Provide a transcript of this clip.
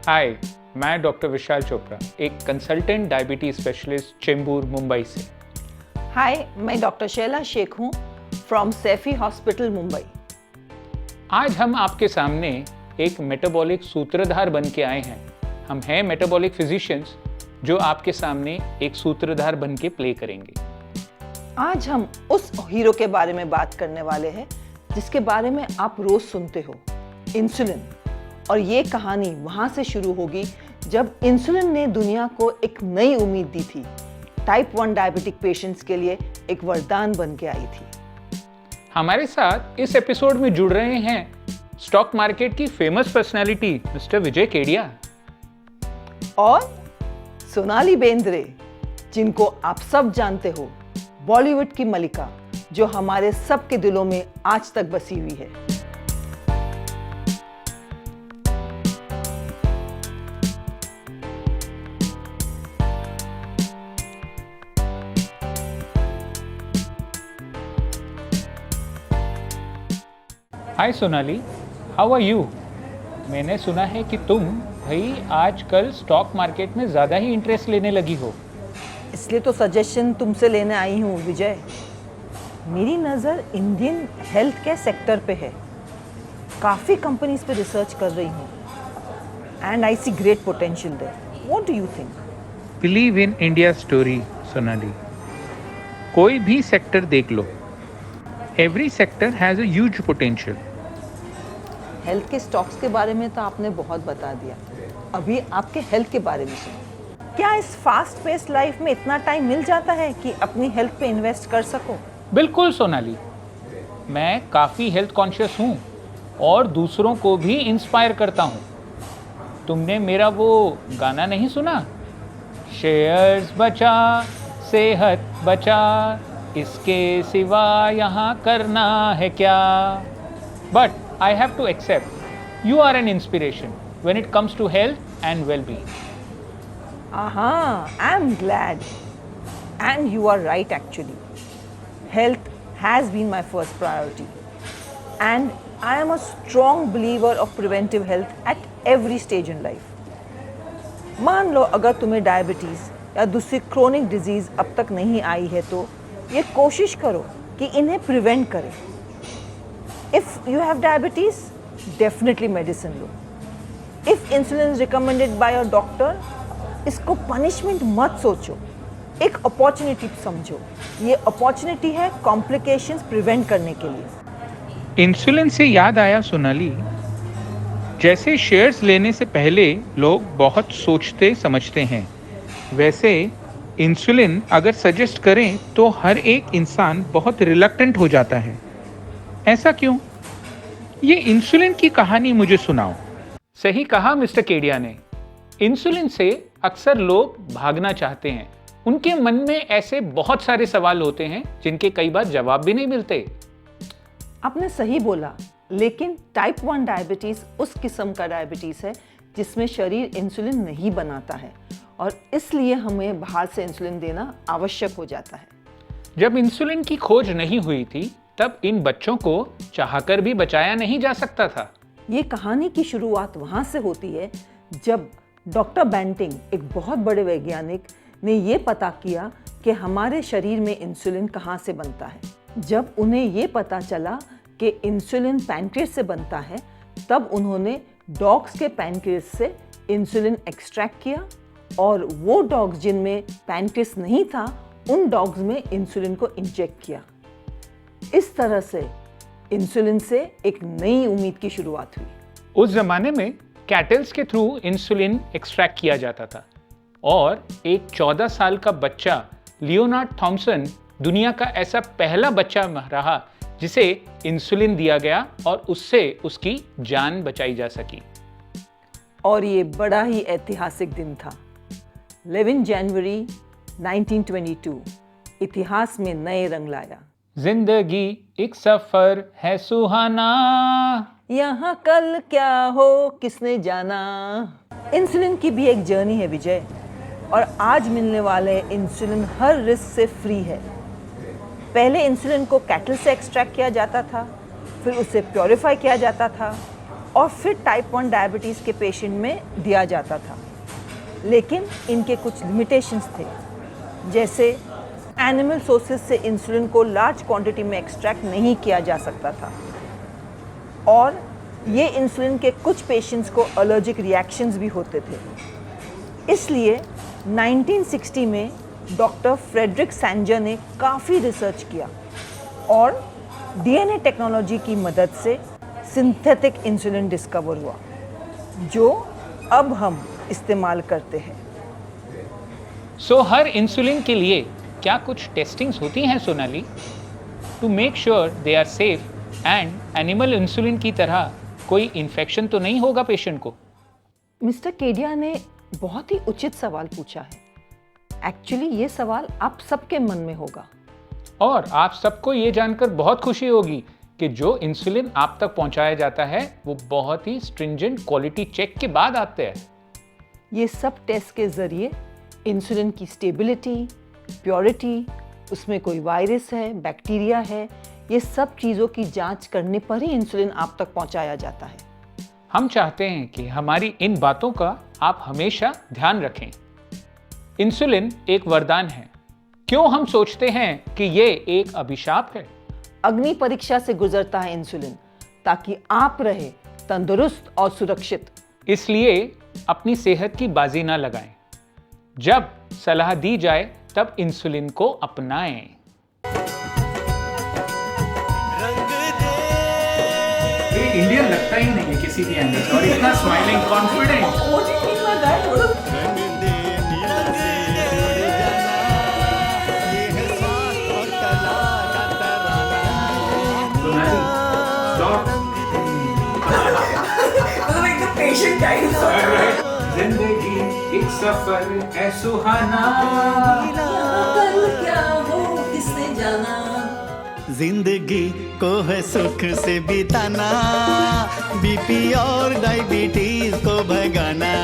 हाय, मैं डॉक्टर विशाल चोपड़ा, एक consultant diabetes specialist Chembur, Mumbai से। हाय, मैं डॉक्टर शैला शेख हूँ फ्रॉम सैफी हॉस्पिटल, मुंबई। आज हम आपके सामने एक मेटाबॉलिक सूत्रधार बन के आए हैं। हम हैं मेटाबॉलिक फिजिशियंस जो आपके सामने एक सूत्रधार बन के प्ले करेंगे। आज हम उस हीरो के बारे में बात करने वाले हैं जिसके बारे में आप रोज सुनते हो, इंसुलिन। और ये कहानी वहां से शुरू होगी जब इंसुलिन ने दुनिया को एक नई उम्मीद दी थी। टाइप 1 डायबिटिक पेशेंट्स के लिए एक वरदान बन के आई थी। हमारे साथ इस एपिसोड में जुड़ रहे हैं स्टॉक मार्केट की फेमस पर्सनालिटी मिस्टर विजय केडिया और सोनाली बेंद्रे, जिनको आप सब जानते हो, बॉलीवुड की मलिका, जो हमारे सबके दिलों में आज तक बसी हुई है। हाय सोनाली, हाउ आर यू? मैंने सुना है कि तुम भाई आजकल स्टॉक मार्केट में ज़्यादा ही इंटरेस्ट लेने लगी हो। इसलिए तो सजेशन तुमसे लेने आई हूँ विजय। मेरी नज़र इंडियन हेल्थ केयर सेक्टर पे है। काफ़ी कंपनीज पे रिसर्च कर रही हूँ and I see great potential there. What do you think? Believe in India story Sonali. कोई भी सेक्टर देख लो, every sector has a huge potential. Health के स्टॉक्स के बारे में तो आपने बहुत बता दिया, अभी आपके हेल्थ के बारे में सुनो। क्या इस फास्ट पेस्ड लाइफ में इतना टाइम मिल जाता है कि अपनी हेल्थ पे इन्वेस्ट कर सको? बिल्कुल सोनाली, मैं काफ़ी हेल्थ कॉन्शियस हूँ और दूसरों को भी इंस्पायर करता हूँ। तुमने मेरा वो गाना नहीं सुना, शेयर्स बचा सेहत बचा, इसके सिवा यहाँ करना है क्या? But I have to accept, you are an inspiration when it comes to health and well-being. I'm glad. And you are right actually. Health has been my first priority. And I am a strong believer of preventive health at every stage in life. मान लो अगर तुम्हें diabetes या दूसरी chronic disease अब तक नहीं आई है तो ये कोशिश करो कि इन्हें प्रिवेंट करें। If you have diabetes, definitely medicine low. If insulin is recommended by your doctor, इसको punishment मत सोचो, एक opportunity समझो। ये opportunity है complications prevent करने के लिए। इंसुलिन से याद आया सोनाली, जैसे शेयर्स लेने से पहले लोग बहुत सोचते समझते हैं, वैसे इंसुलिन अगर सजेस्ट करें तो हर एक इंसान बहुत रिलक्टेंट हो जाता है। ऐसा क्यों? ये इंसुलिन की कहानी मुझे सुनाओ। सही कहा मिस्टर केडिया ने। इंसुलिन से अक्सर लोग भागना चाहते हैं। उनके मन में ऐसे बहुत सारे सवाल होते हैं जिनके कई बार जवाब भी नहीं मिलते। आपने सही बोला, लेकिन टाइप 1 डायबिटीज उस किस्म का डायबिटीज है जिसमें शरीर इंसुलिन नहीं बनाता है और इसलिए हमें बाहर से इंसुलिन देना आवश्यक हो जाता है। जब इंसुलिन की खोज नहीं हुई थी तब इन बच्चों को चाहकर भी बचाया नहीं जा सकता था। ये कहानी की शुरुआत वहाँ से होती है जब डॉक्टर बेंटिंग, एक बहुत बड़े वैज्ञानिक, ने ये पता किया कि हमारे शरीर में इंसुलिन कहाँ से बनता है। जब उन्हें ये पता चला कि इंसुलिन पैनक्रियास से बनता है, तब उन्होंने डॉग्स के पैनक्रियास से इंसुलिन एक्सट्रैक्ट किया और वो डॉग्स जिनमें पैनक्रियास नहीं था, उन डॉग्स में इंसुलिन को इंजेक्ट किया। इस तरह से इंसुलिन से एक नई उम्मीद की शुरुआत हुई। उस जमाने में कैटल्स के थ्रू इंसुलिन एक्सट्रैक्ट किया जाता था और एक 14 साल का बच्चा लियोनार्ड थॉम्सन दुनिया का ऐसा पहला बच्चा रहा जिसे इंसुलिन दिया गया और उससे उसकी जान बचाई जा सकी। और ये बड़ा ही ऐतिहासिक दिन था। 11 जनवरी 1922 इतिहास में नए रंग लाया। जिंदगी एक सफर है सुहाना, यहाँ कल क्या हो किसने जाना। इंसुलिन की भी एक जर्नी है विजय, और आज मिलने वाले इंसुलिन हर रिस्क से फ्री है। पहले इंसुलिन को कैटल से एक्सट्रैक्ट किया जाता था, फिर उसे प्योरीफाई किया जाता था और फिर टाइप 1 डायबिटीज़ के पेशेंट में दिया जाता था। लेकिन इनके कुछ लिमिटेशंस थे, जैसे एनिमल सोर्सेज से इंसुलिन को लार्ज क्वांटिटी में एक्सट्रैक्ट नहीं किया जा सकता था, और ये इंसुलिन के कुछ पेशेंट्स को एलर्जिक रिएक्शंस भी होते थे। इसलिए 1960 में डॉक्टर फ्रेडरिक सैंजर ने काफ़ी रिसर्च किया और डीएनए टेक्नोलॉजी की मदद से सिंथेटिक इंसुलिन डिस्कवर हुआ, जो अब हम इस्तेमाल करते हैं। सो हर इंसुलिन के लिए क्या कुछ टेस्टिंग्स होती हैं Sonali, to make sure they are safe and animal insulin की तरह कोई इन्फेक्शन तो नहीं होगा पेशेंट को? मिस्टर केडिया ने बहुत ही उचित सवाल पूछा है। एक्चुअली ये सवाल आप सबके मन में होगा, और आप सबको ये जानकर बहुत खुशी होगी कि जो इंसुलिन आप तक पहुंचाया जाता है वो बहुत ही स्ट्रिंजेंट क्वालिटी चेक के बाद आते हैं। ये सब टेस्ट के जरिए इंसुलिन की स्टेबिलिटी, प्योरिटी, उसमें कोई वायरस है, बैक्टीरिया है, ये सब चीज़ों की जांच करने पर ही इंसुलिन आप तक पहुंचाया जाता है। हम चाहते हैं कि हमारी इन बातों का आप हमेशा ध्यान रखें। इंसुलिन एक वरदान है। क्यों हम सोचते हैं कि ये एक अभिशाप है? अग्नि परीक्षा से गुजरता है इंसुलिन, ताकि आप रहे तंदुरुस्त और सुरक्षित। इसलिए अपनी सेहत की बाजी ना लगाएं। जब सलाह दी जाए तब इंसुलिन को अपनाएं। इंडियन लगता ही नहीं है किसी भी एंगल से, और इतना स्माइलिंग कॉन्फिडेंट। जिंदगी एक सफर है सुहाना, कल क्या हो किसने जाना, जिंदगी को है सुख से बिताना, बीपी और डायबिटीज को भगाना।